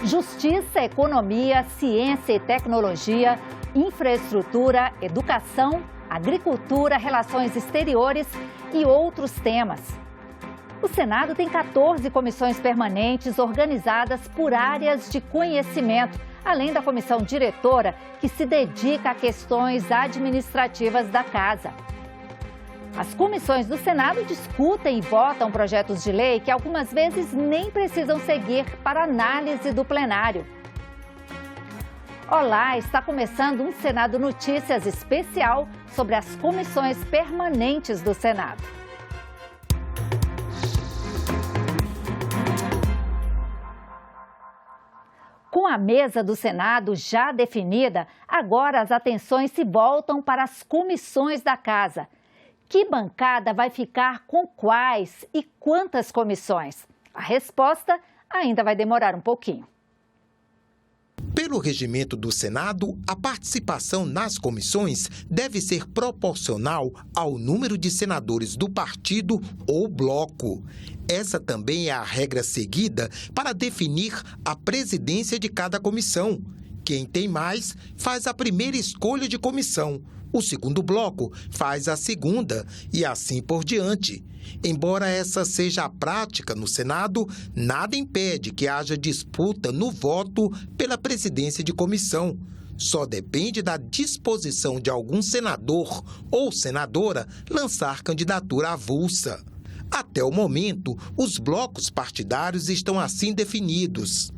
Justiça, economia, ciência e tecnologia, infraestrutura, educação, agricultura, relações exteriores e outros temas. O Senado tem 14 comissões permanentes organizadas por áreas de conhecimento, além da comissão diretora, que se dedica a questões administrativas da Casa. As comissões do Senado discutem e votam projetos de lei que algumas vezes nem precisam seguir para análise do plenário. Olá, está começando um Senado Notícias especial sobre as comissões permanentes do Senado. Com a mesa do Senado já definida, agora as atenções se voltam para as comissões da Casa. Que bancada vai ficar com quais e quantas comissões? A resposta ainda vai demorar um pouquinho. Pelo regimento do Senado, a participação nas comissões deve ser proporcional ao número de senadores do partido ou bloco. Essa também é a regra seguida para definir a presidência de cada comissão. Quem tem mais faz a primeira escolha de comissão. O segundo bloco faz a segunda e assim por diante. Embora essa seja a prática no Senado, nada impede que haja disputa no voto pela presidência de comissão. Só depende da disposição de algum senador ou senadora lançar candidatura avulsa. Até o momento, os blocos partidários estão assim definidos.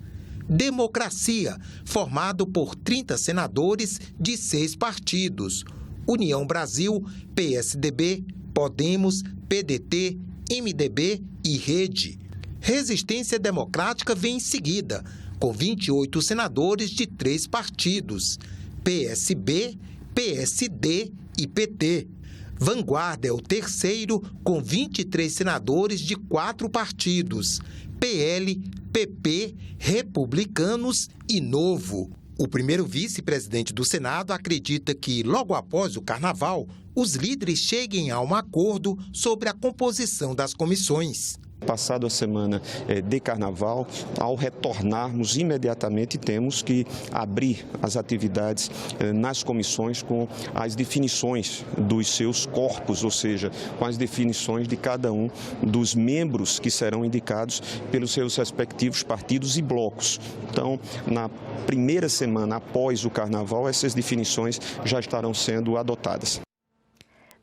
Democracia, formado por 30 senadores de 6 partidos. União Brasil, PSDB, Podemos, PDT, MDB e Rede. Resistência Democrática vem em seguida, com 28 senadores de 3 partidos, PSB, PSD e PT. Vanguarda é o terceiro, com 23 senadores de 4 partidos, PL, PP, Republicanos e Novo. O primeiro vice-presidente do Senado acredita que, logo após o Carnaval, os líderes cheguem a um acordo sobre a composição das comissões. Passado a semana de Carnaval, ao retornarmos imediatamente, temos que abrir as atividades nas comissões com as definições dos seus corpos, ou seja, com as definições de cada um dos membros que serão indicados pelos seus respectivos partidos e blocos. Então, na primeira semana após o Carnaval, essas definições já estarão sendo adotadas.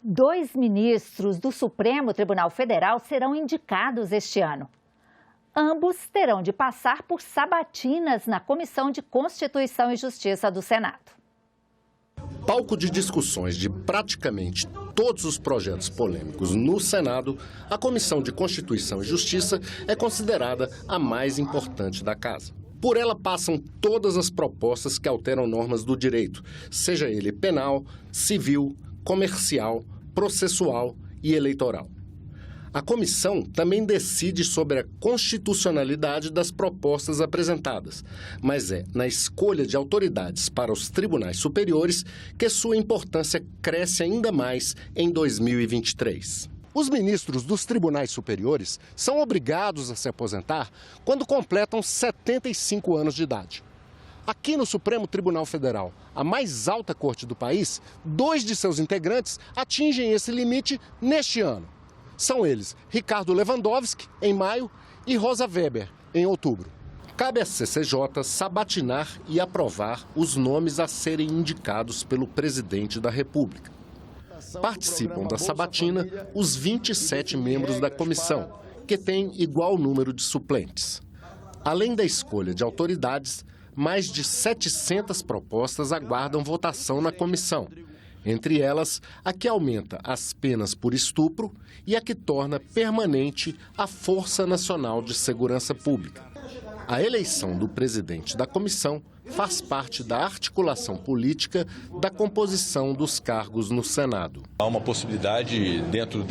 2 ministros do Supremo Tribunal Federal serão indicados este ano. Ambos terão de passar por sabatinas na Comissão de Constituição e Justiça do Senado. Palco de discussões de praticamente todos os projetos polêmicos no Senado, a Comissão de Constituição e Justiça é considerada a mais importante da Casa. Por ela passam todas as propostas que alteram normas do direito, seja ele penal, civil, comercial, processual e eleitoral. A comissão também decide sobre a constitucionalidade das propostas apresentadas, mas é na escolha de autoridades para os tribunais superiores que sua importância cresce ainda mais em 2023. Os ministros dos tribunais superiores são obrigados a se aposentar quando completam 75 anos de idade. Aqui no Supremo Tribunal Federal, a mais alta corte do país, 2 de seus integrantes atingem esse limite neste ano. São eles Ricardo Lewandowski, em maio, e Rosa Weber, em outubro. Cabe à CCJ sabatinar e aprovar os nomes a serem indicados pelo presidente da República. Participam da sabatina os 27 membros da comissão, que têm igual número de suplentes. Além da escolha de autoridades, mais de 700 propostas aguardam votação na comissão, entre elas a que aumenta as penas por estupro e a que torna permanente a Força Nacional de Segurança Pública. A eleição do presidente da comissão faz parte da articulação política da composição dos cargos no Senado. Há uma possibilidade dentro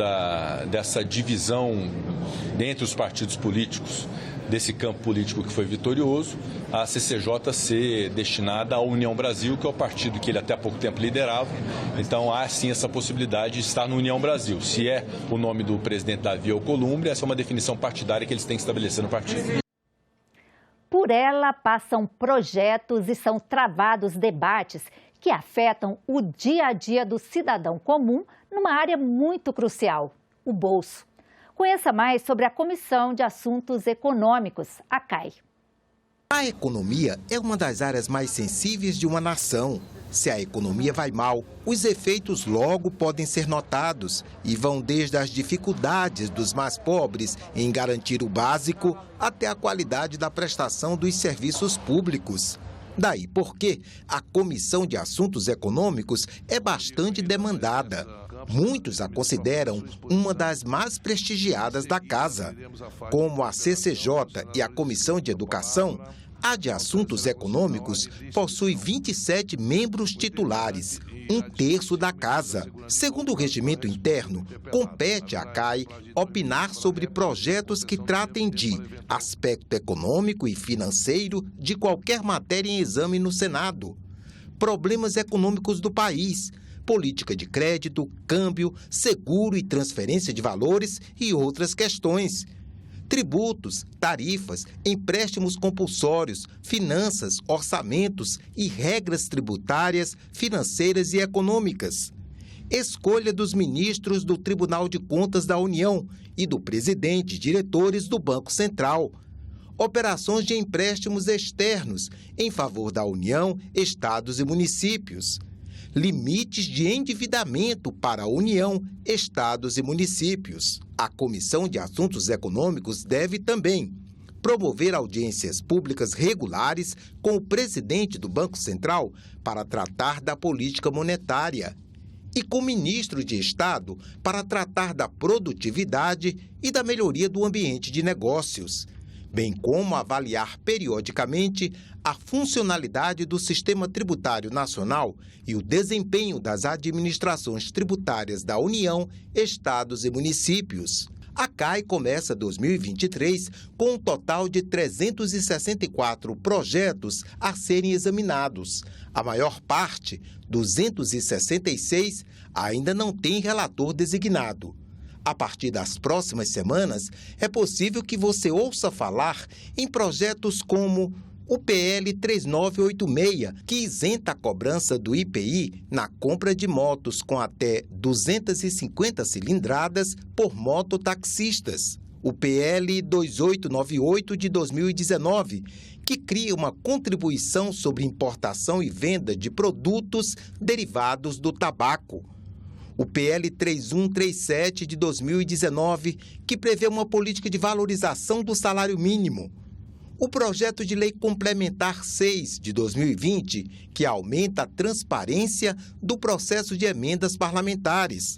dessa divisão entre os partidos políticos, desse campo político que foi vitorioso, a CCJ ser destinada à União Brasil, que é o partido que ele até há pouco tempo liderava. Então há sim essa possibilidade de estar no União Brasil. Se é o nome do presidente Davi Alcolumbre, essa é uma definição partidária que eles têm que estabelecer no partido. Por ela passam projetos e são travados debates que afetam o dia a dia do cidadão comum numa área muito crucial, o bolso. Conheça mais sobre a Comissão de Assuntos Econômicos, a CAI. A economia é uma das áreas mais sensíveis de uma nação. Se a economia vai mal, os efeitos logo podem ser notados e vão desde as dificuldades dos mais pobres em garantir o básico até a qualidade da prestação dos serviços públicos. Daí porque a Comissão de Assuntos Econômicos é bastante demandada. Muitos a consideram uma das mais prestigiadas da casa. Como a CCJ e a Comissão de Educação, a de Assuntos Econômicos possui 27 membros titulares, um terço da casa. Segundo o regimento interno, compete à CAI opinar sobre projetos que tratem de aspecto econômico e financeiro de qualquer matéria em exame no Senado, problemas econômicos do país, política de crédito, câmbio, seguro e transferência de valores e outras questões, tributos, tarifas, empréstimos compulsórios, finanças, orçamentos e regras tributárias, financeiras e econômicas, escolha dos ministros do Tribunal de Contas da União e do presidente e diretores do Banco Central, operações de empréstimos externos em favor da União, estados e municípios, limites de endividamento para a União, estados e municípios. A Comissão de Assuntos Econômicos deve também promover audiências públicas regulares com o presidente do Banco Central para tratar da política monetária e com o ministro de Estado para tratar da produtividade e da melhoria do ambiente de negócios, bem como avaliar periodicamente a funcionalidade do sistema tributário nacional e o desempenho das administrações tributárias da União, estados e municípios. A CAI começa 2023 com um total de 364 projetos a serem examinados. A maior parte, 266, ainda não tem relator designado. A partir das próximas semanas, é possível que você ouça falar em projetos como o PL 3986, que isenta a cobrança do IPI na compra de motos com até 250 cilindradas por mototaxistas. O PL 2898 de 2019, que cria uma contribuição sobre importação e venda de produtos derivados do tabaco. O PL 3137 de 2019, que prevê uma política de valorização do salário mínimo. O projeto de lei complementar 6 de 2020, que aumenta a transparência do processo de emendas parlamentares.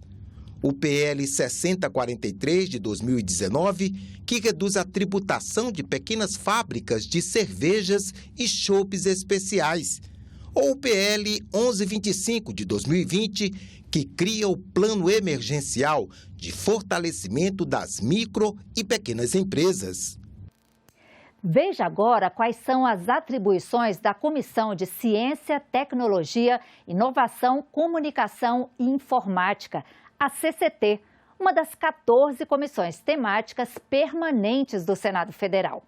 O PL 6043 de 2019, que reduz a tributação de pequenas fábricas de cervejas e chopes especiais. Ou o PL 1125 de 2020, que cria o Plano Emergencial de Fortalecimento das Micro e Pequenas Empresas. Veja agora quais são as atribuições da Comissão de Ciência, Tecnologia, Inovação, Comunicação e Informática, a CCT, uma das 14 comissões temáticas permanentes do Senado Federal.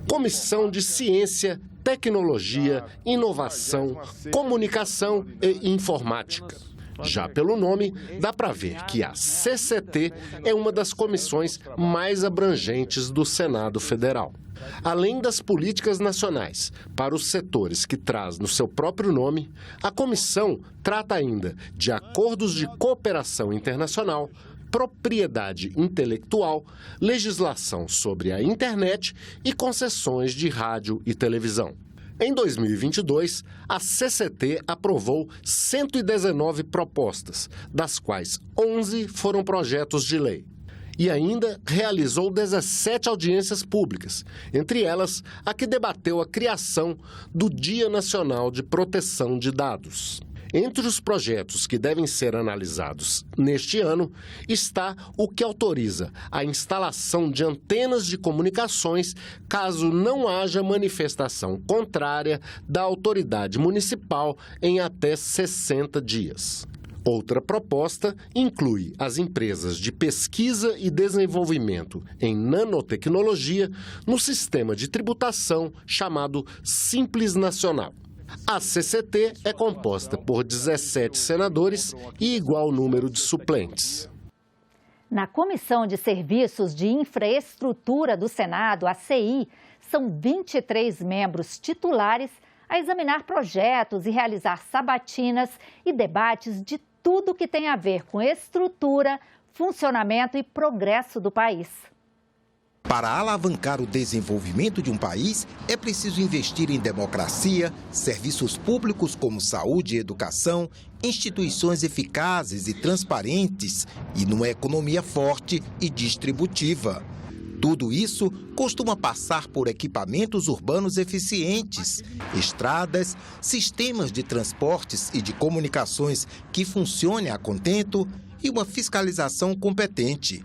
Comissão de Ciência, Tecnologia, Inovação, Comunicação e Informática. Já pelo nome, dá para ver que a CCT é uma das comissões mais abrangentes do Senado Federal. Além das políticas nacionais para os setores que traz no seu próprio nome, a comissão trata ainda de acordos de cooperação internacional, propriedade intelectual, legislação sobre a internet e concessões de rádio e televisão. Em 2022, a CCT aprovou 119 propostas, das quais 11 foram projetos de lei. E ainda realizou 17 audiências públicas, entre elas a que debateu a criação do Dia Nacional de Proteção de Dados. Entre os projetos que devem ser analisados neste ano está o que autoriza a instalação de antenas de comunicações caso não haja manifestação contrária da autoridade municipal em até 60 dias. Outra proposta inclui as empresas de pesquisa e desenvolvimento em nanotecnologia no sistema de tributação chamado Simples Nacional. A CCT é composta por 17 senadores e igual número de suplentes. Na Comissão de Serviços de Infraestrutura do Senado, a CI, são 23 membros titulares a examinar projetos e realizar sabatinas e debates de tudo que tem a ver com estrutura, funcionamento e progresso do país. Para alavancar o desenvolvimento de um país, é preciso investir em democracia, serviços públicos como saúde e educação, instituições eficazes e transparentes e numa economia forte e distributiva. Tudo isso costuma passar por equipamentos urbanos eficientes, estradas, sistemas de transportes e de comunicações que funcionem a contento e uma fiscalização competente.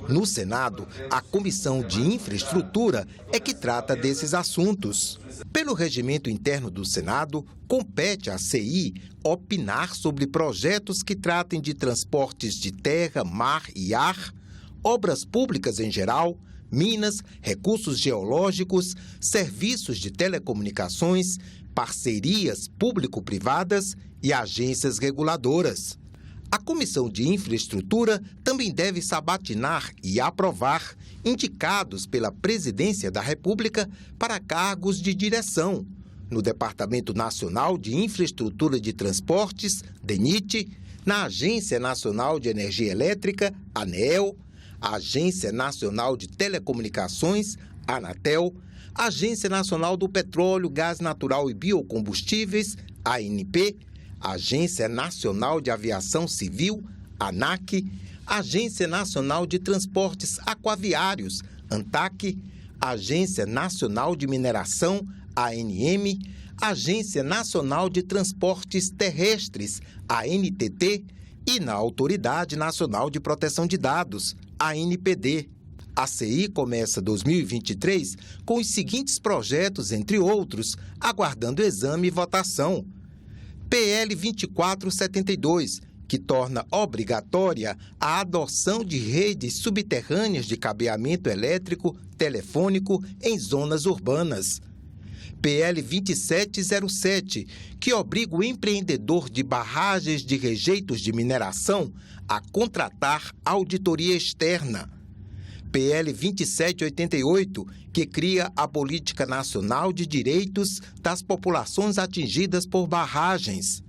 No Senado, a Comissão de Infraestrutura é que trata desses assuntos. Pelo regimento interno do Senado, compete à CI opinar sobre projetos que tratem de transportes de terra, mar e ar, obras públicas em geral, minas, recursos geológicos, serviços de telecomunicações, parcerias público-privadas e agências reguladoras. A Comissão de Infraestrutura também deve sabatinar e aprovar indicados pela Presidência da República para cargos de direção no Departamento Nacional de Infraestrutura de Transportes, DENIT, na Agência Nacional de Energia Elétrica, ANEEL, a Agência Nacional de Telecomunicações, ANATEL, a Agência Nacional do Petróleo, Gás Natural e Biocombustíveis, ANP, a Agência Nacional de Aviação Civil, ANAC, a Agência Nacional de Transportes Aquaviários, ANTAC, a Agência Nacional de Mineração, ANM, a Agência Nacional de Transportes Terrestres, ANTT, e na Autoridade Nacional de Proteção de Dados, ANPD. A CI começa 2023 com os seguintes projetos, entre outros, aguardando exame e votação. PL 2472, que torna obrigatória a adoção de redes subterrâneas de cabeamento elétrico, telefônico em zonas urbanas. PL 2707, que obriga o empreendedor de barragens de rejeitos de mineração a contratar auditoria externa. PL 2788, que cria a Política Nacional de Direitos das Populações Atingidas por Barragens.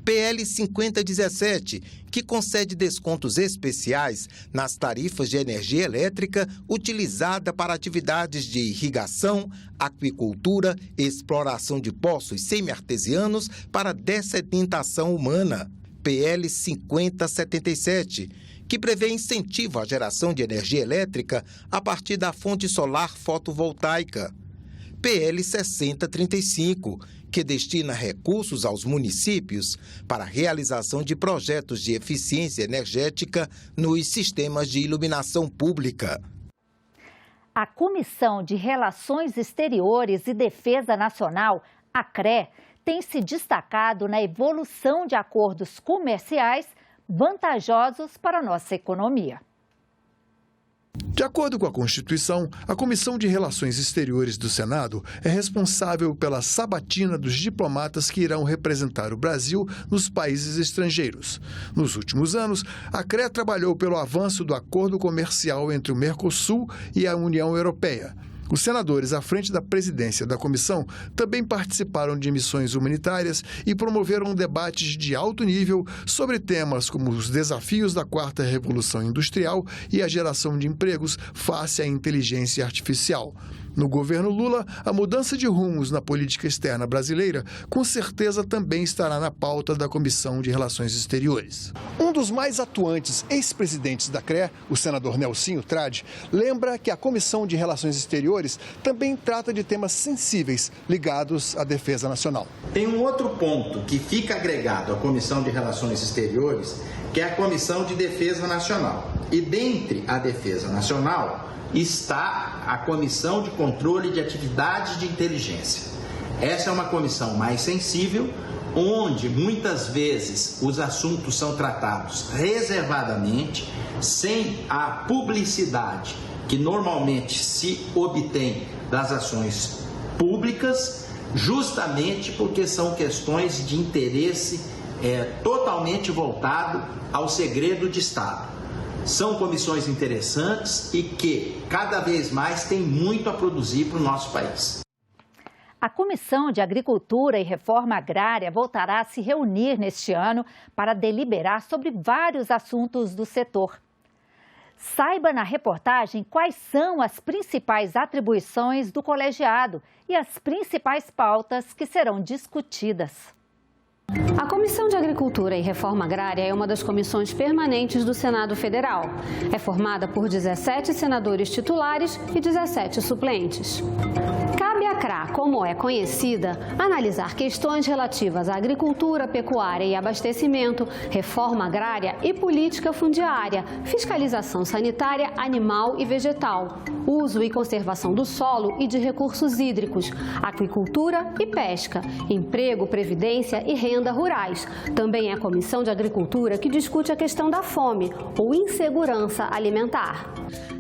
PL 5017, que concede descontos especiais nas tarifas de energia elétrica utilizada para atividades de irrigação, aquicultura, exploração de poços semi-artesianos para dessedimentação humana. PL 5077, que prevê incentivo à geração de energia elétrica a partir da fonte solar fotovoltaica. PL 6035, que destina recursos aos municípios para a realização de projetos de eficiência energética nos sistemas de iluminação pública. A Comissão de Relações Exteriores e Defesa Nacional, a CRE, tem se destacado na evolução de acordos comerciais vantajosos para a nossa economia. De acordo com a Constituição, a Comissão de Relações Exteriores do Senado é responsável pela sabatina dos diplomatas que irão representar o Brasil nos países estrangeiros. Nos últimos anos, a CRE trabalhou pelo avanço do acordo comercial entre o Mercosul e a União Europeia. Os senadores à frente da presidência da comissão também participaram de missões humanitárias e promoveram debates de alto nível sobre temas como os desafios da quarta revolução industrial e a geração de empregos face à inteligência artificial. No governo Lula, a mudança de rumos na política externa brasileira com certeza também estará na pauta da Comissão de Relações Exteriores. Um dos mais atuantes ex-presidentes da CRE, o senador Nelsinho Trade, lembra que a Comissão de Relações Exteriores também trata de temas sensíveis ligados à defesa nacional. Tem um outro ponto que fica agregado à Comissão de Relações Exteriores, que é a Comissão de Defesa Nacional. E dentre a Defesa Nacional está a Comissão de Controle de Atividades de Inteligência. Essa é uma comissão mais sensível, onde muitas vezes os assuntos são tratados reservadamente, sem a publicidade que normalmente se obtém das ações públicas, justamente porque são questões de interesse totalmente voltado ao segredo de Estado. São comissões interessantes e que cada vez mais têm muito a produzir para o nosso país. A Comissão de Agricultura e Reforma Agrária voltará a se reunir neste ano para deliberar sobre vários assuntos do setor. Saiba na reportagem quais são as principais atribuições do colegiado e as principais pautas que serão discutidas. A Comissão de Agricultura e Reforma Agrária é uma das comissões permanentes do Senado Federal. É formada por 17 senadores titulares e 17 suplentes. Cabe à CRA, como é conhecida, analisar questões relativas à agricultura, pecuária e abastecimento, reforma agrária e política fundiária, fiscalização sanitária animal e vegetal, uso e conservação do solo e de recursos hídricos, aquicultura e pesca, emprego, previdência e renda rurais. Também é a Comissão de Agricultura que discute a questão da fome ou insegurança alimentar.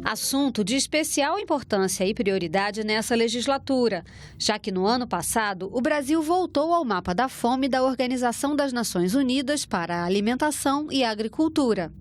Assunto de especial importância e prioridade nessa legislatura, já que no ano passado o Brasil voltou ao mapa da fome da Organização das Nações Unidas para a Alimentação e a Agricultura.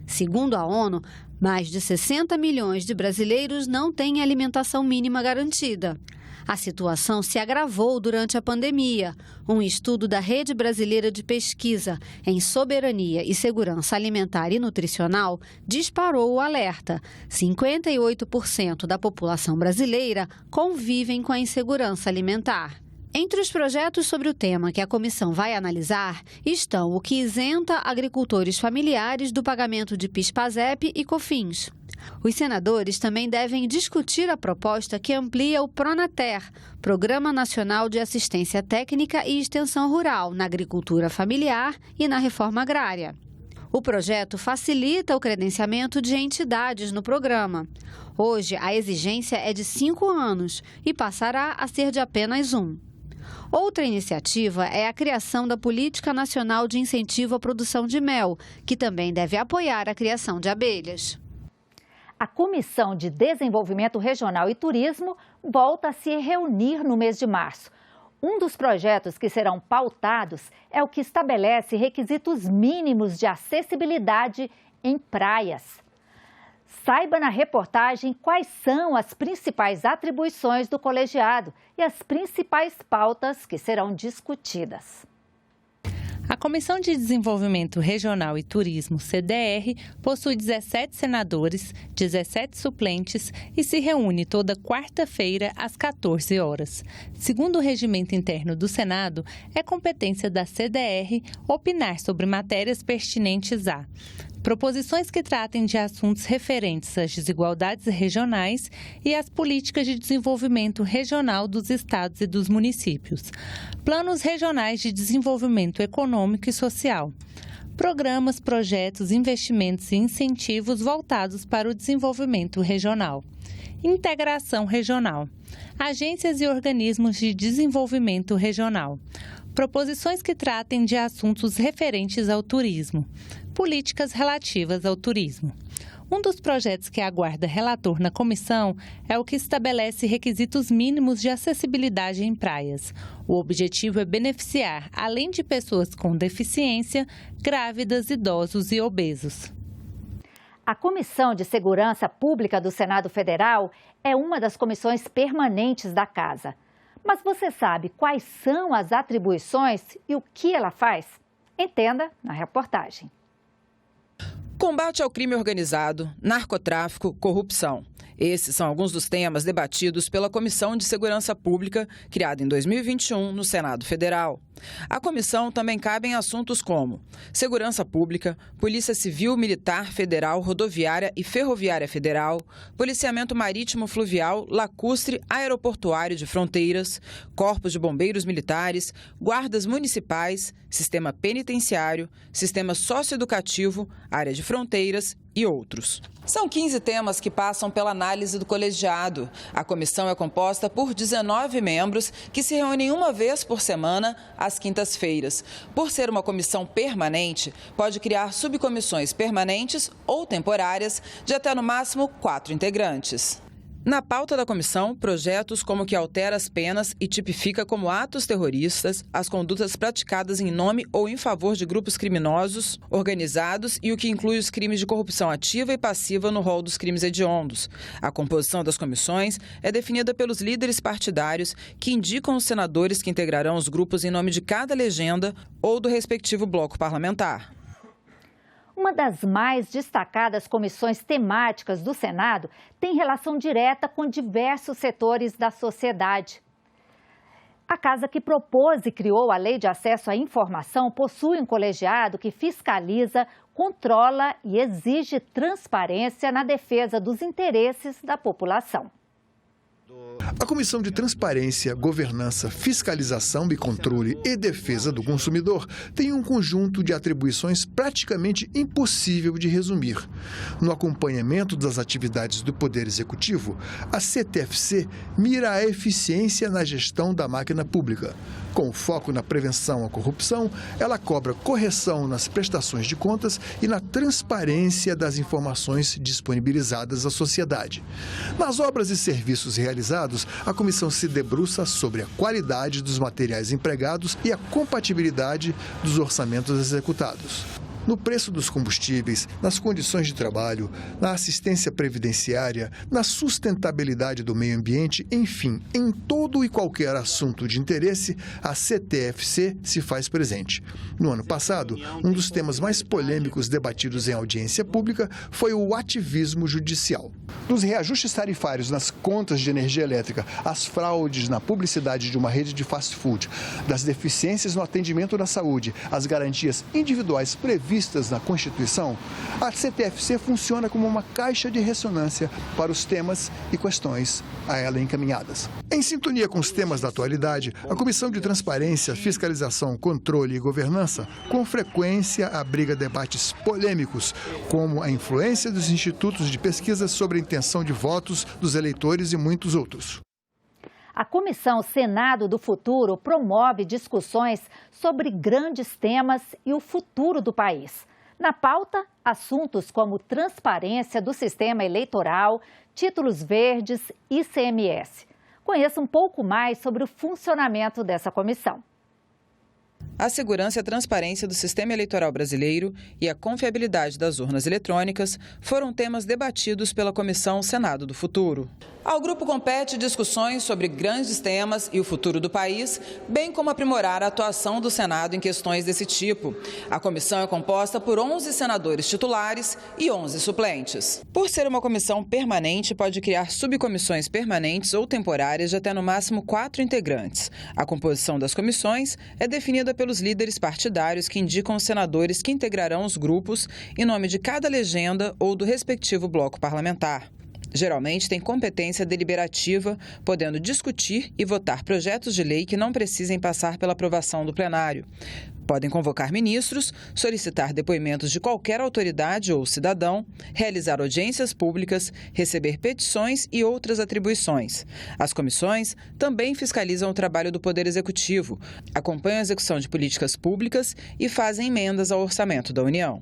Segundo a ONU, mais de 60 milhões de brasileiros não têm alimentação mínima garantida. A situação se agravou durante a pandemia. Um estudo da Rede Brasileira de Pesquisa em Soberania e Segurança Alimentar e Nutricional disparou o alerta. 58% da população brasileira convivem com a insegurança alimentar. Entre os projetos sobre o tema que a comissão vai analisar estão o que isenta agricultores familiares do pagamento de PIS/PASEP e COFINS. Os senadores também devem discutir a proposta que amplia o PRONATER, Programa Nacional de Assistência Técnica e Extensão Rural, na agricultura familiar e na reforma agrária. O projeto facilita o credenciamento de entidades no programa. Hoje, a exigência é de 5 anos e passará a ser de apenas 1. Outra iniciativa é a criação da Política Nacional de Incentivo à Produção de Mel, que também deve apoiar a criação de abelhas. A Comissão de Desenvolvimento Regional e Turismo volta a se reunir no mês de março. Um dos projetos que serão pautados é o que estabelece requisitos mínimos de acessibilidade em praias. Saiba na reportagem quais são as principais atribuições do colegiado e as principais pautas que serão discutidas. A Comissão de Desenvolvimento Regional e Turismo, CDR, possui 17 senadores, 17 suplentes e se reúne toda quarta-feira às 14 horas. Segundo o regimento interno do Senado, é competência da CDR opinar sobre matérias pertinentes a proposições que tratem de assuntos referentes às desigualdades regionais e às políticas de desenvolvimento regional dos estados e dos municípios, planos regionais de desenvolvimento econômico e social, programas, projetos, investimentos e incentivos voltados para o desenvolvimento regional, integração regional, agências e organismos de desenvolvimento regional, proposições que tratem de assuntos referentes ao turismo, políticas relativas ao turismo. Um dos projetos que aguarda relator na comissão é o que estabelece requisitos mínimos de acessibilidade em praias. O objetivo é beneficiar, além de pessoas com deficiência, grávidas, idosos e obesos. A Comissão de Segurança Pública do Senado Federal é uma das comissões permanentes da Casa. Mas você sabe quais são as atribuições e o que ela faz? Entenda na reportagem. Combate ao crime organizado, narcotráfico, corrupção. Esses são alguns dos temas debatidos pela Comissão de Segurança Pública, criada em 2021 no Senado Federal. A comissão também cabe em assuntos como segurança pública, Polícia Civil, Militar, Federal, Rodoviária e Ferroviária Federal, policiamento marítimo, fluvial, lacustre, aeroportuário de fronteiras, corpos de bombeiros militares, guardas municipais, sistema penitenciário, sistema socioeducativo, área de fronteiras e outros. São 15 temas que passam pela análise do colegiado. A comissão é composta por 19 membros que se reúnem uma vez por semana, às quintas-feiras. Por ser uma comissão permanente, pode criar subcomissões permanentes ou temporárias de até no máximo 4 integrantes. Na pauta da comissão, projetos como o que altera as penas e tipifica como atos terroristas as condutas praticadas em nome ou em favor de grupos criminosos organizados e o que inclui os crimes de corrupção ativa e passiva no rol dos crimes hediondos. A composição das comissões é definida pelos líderes partidários que indicam os senadores que integrarão os grupos em nome de cada legenda ou do respectivo bloco parlamentar. Uma das mais destacadas comissões temáticas do Senado tem relação direta com diversos setores da sociedade. A casa que propôs e criou a Lei de Acesso à Informação possui um colegiado que fiscaliza, controla e exige transparência na defesa dos interesses da população. A Comissão de Transparência, Governança, Fiscalização e Controle e Defesa do Consumidor tem um conjunto de atribuições praticamente impossível de resumir. No acompanhamento das atividades do Poder Executivo, a CTFC mira a eficiência na gestão da máquina pública. Com foco na prevenção à corrupção, ela cobra correção nas prestações de contas e na transparência das informações disponibilizadas à sociedade. Nas obras e serviços realizados, a comissão se debruça sobre a qualidade dos materiais empregados e a compatibilidade dos orçamentos executados. No preço dos combustíveis, nas condições de trabalho, na assistência previdenciária, na sustentabilidade do meio ambiente, enfim, em todo e qualquer assunto de interesse, a CTFC se faz presente. No ano passado, um dos temas mais polêmicos debatidos em audiência pública foi o ativismo judicial. Dos reajustes tarifários nas contas de energia elétrica, às fraudes na publicidade de uma rede de fast food, das deficiências no atendimento da saúde, às garantias individuais previstas na Constituição, a CTFC funciona como uma caixa de ressonância para os temas e questões a ela encaminhadas. Em sintonia com os temas da atualidade, a Comissão de Transparência, Fiscalização, Controle e Governança com frequência abriga debates polêmicos, como a influência dos institutos de pesquisa sobre a intenção de votos dos eleitores e muitos outros. A Comissão Senado do Futuro promove discussões sobre grandes temas e o futuro do país. Na pauta, assuntos como transparência do sistema eleitoral, títulos verdes e ICMS. Conheça um pouco mais sobre o funcionamento dessa comissão. A segurança e a transparência do sistema eleitoral brasileiro e a confiabilidade das urnas eletrônicas foram temas debatidos pela Comissão Senado do Futuro. Ao grupo compete discussões sobre grandes temas e o futuro do país, bem como aprimorar a atuação do Senado em questões desse tipo. A comissão é composta por 11 senadores titulares e 11 suplentes. Por ser uma comissão permanente, pode criar subcomissões permanentes ou temporárias de até no máximo 4 integrantes. A composição das comissões é definida pelos líderes partidários que indicam os senadores que integrarão os grupos em nome de cada legenda ou do respectivo bloco parlamentar. Geralmente tem competência deliberativa, podendo discutir e votar projetos de lei que não precisem passar pela aprovação do plenário. Podem convocar ministros, solicitar depoimentos de qualquer autoridade ou cidadão, realizar audiências públicas, receber petições e outras atribuições. As comissões também fiscalizam o trabalho do Poder Executivo, acompanham a execução de políticas públicas e fazem emendas ao orçamento da União.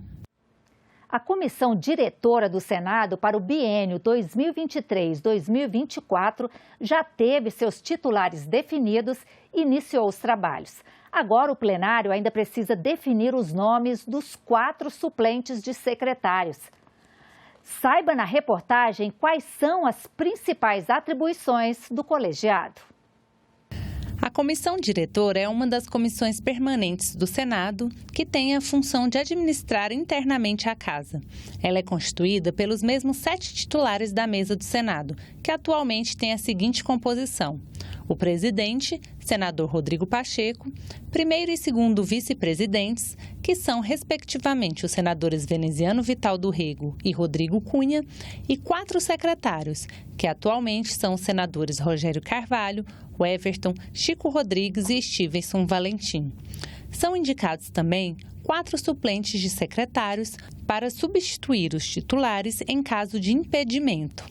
A comissão diretora do Senado para o biênio 2023-2024 já teve seus titulares definidos e iniciou os trabalhos. Agora, o plenário ainda precisa definir os nomes dos 4 suplentes de secretários. Saiba na reportagem quais são as principais atribuições do colegiado. A comissão diretora é uma das comissões permanentes do Senado que tem a função de administrar internamente a casa. Ela é constituída pelos mesmos 7 titulares da mesa do Senado, que atualmente tem a seguinte composição: o presidente, senador Rodrigo Pacheco, primeiro e segundo vice-presidentes, que são, respectivamente, os senadores Veneziano Vital do Rego e Rodrigo Cunha, e 4 secretários, que atualmente são os senadores Rogério Carvalho, Everton, Chico Rodrigues e Stevenson Valentim. São indicados também 4 suplentes de secretários para substituir os titulares em caso de impedimento.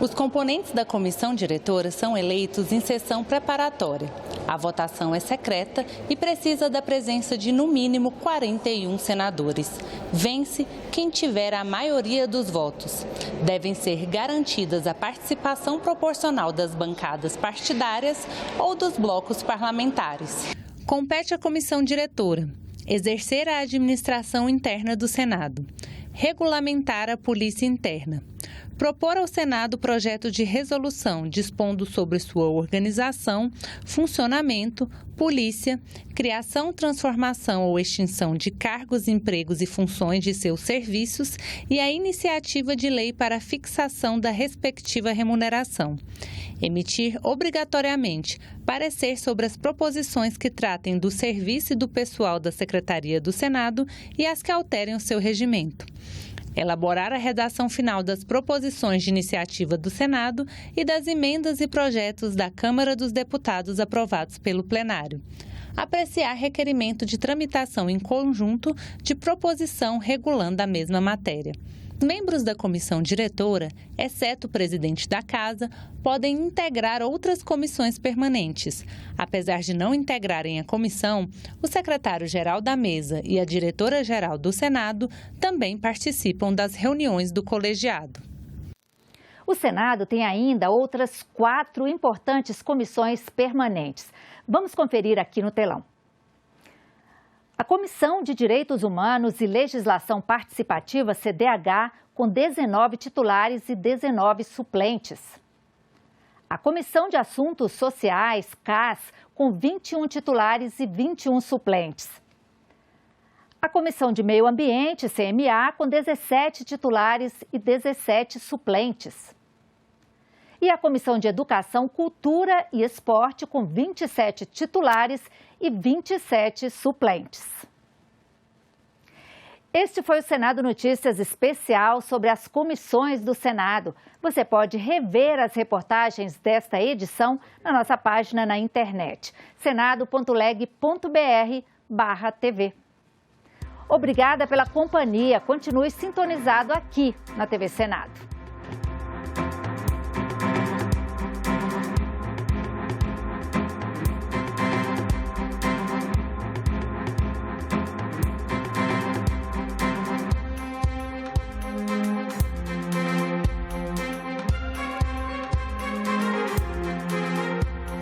Os componentes da comissão diretora são eleitos em sessão preparatória. A votação é secreta e precisa da presença de, no mínimo, 41 senadores. Vence quem tiver a maioria dos votos. Devem ser garantidas a participação proporcional das bancadas partidárias ou dos blocos parlamentares. Compete à comissão diretora exercer a administração interna do Senado, regulamentar a polícia interna, propor ao Senado projeto de resolução dispondo sobre sua organização, funcionamento, polícia, criação, transformação ou extinção de cargos, empregos e funções de seus serviços e a iniciativa de lei para a fixação da respectiva remuneração. Emitir obrigatoriamente parecer sobre as proposições que tratem do serviço e do pessoal da Secretaria do Senado e as que alterem o seu regimento. Elaborar a redação final das proposições de iniciativa do Senado e das emendas e projetos da Câmara dos Deputados aprovados pelo plenário. Apreciar requerimento de tramitação em conjunto de proposição regulando a mesma matéria. Membros da comissão diretora, exceto o presidente da Casa, podem integrar outras comissões permanentes. Apesar de não integrarem a comissão, o secretário-geral da mesa e a diretora-geral do Senado também participam das reuniões do colegiado. O Senado tem ainda outras 4 importantes comissões permanentes. Vamos conferir aqui no telão. A Comissão de Direitos Humanos e Legislação Participativa, CDH, com 19 titulares e 19 suplentes. A Comissão de Assuntos Sociais, CAS, com 21 titulares e 21 suplentes. A Comissão de Meio Ambiente, CMA, com 17 titulares e 17 suplentes. E a Comissão de Educação, Cultura e Esporte, com 27 titulares e 27 suplentes. Este foi o Senado Notícias especial sobre as comissões do Senado. Você pode rever as reportagens desta edição na nossa página na internet, senado.leg.br/TV. Obrigada pela companhia. Continue sintonizado aqui na TV Senado.